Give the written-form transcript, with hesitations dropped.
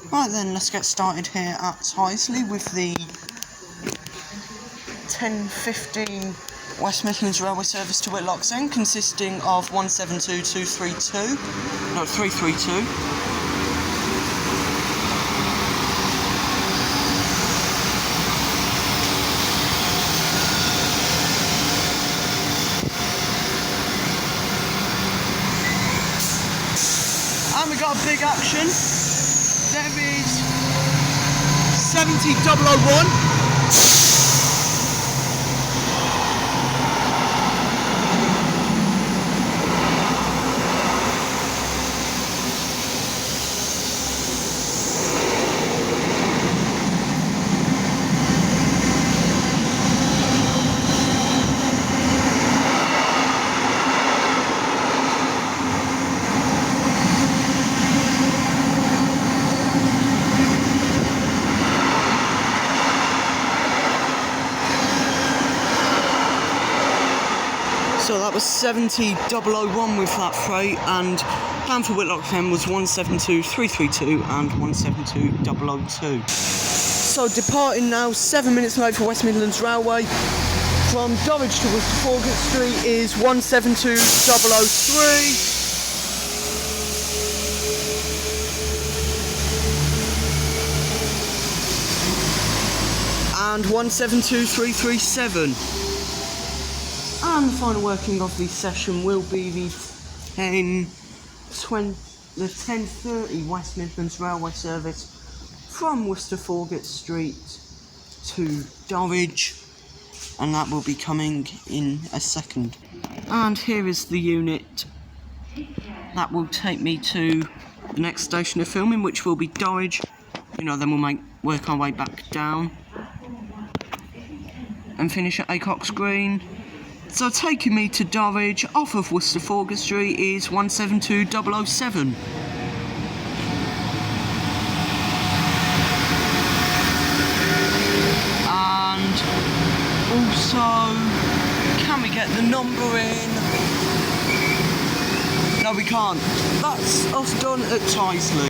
Right then, let's get started here at Tyseley with the 10:15 West Midlands Railway service to Whitlock's End, consisting of 332. And we got a big action. There is 70001. So that was 70001 with that freight, and plan for Whitlock's End was 172332 and 172002. So departing now, 7 minutes late for West Midlands Railway. From Dulwich to Worcester Foregate Street is 172003. And 172337. And the final working of the session will be the 10:30 West Midlands Railway service from Worcester Foregate Street to Dulwich, and that will be coming in a second. And here is the unit that will take me to the next station of filming, which will be Dulwich. Then we'll work our way back down and finish at Acox Green. So taking me to Dulwich off of Worcester Foregate Street is 172007. And also, can we get the number in? No, we can't. That's us done at Tyseley.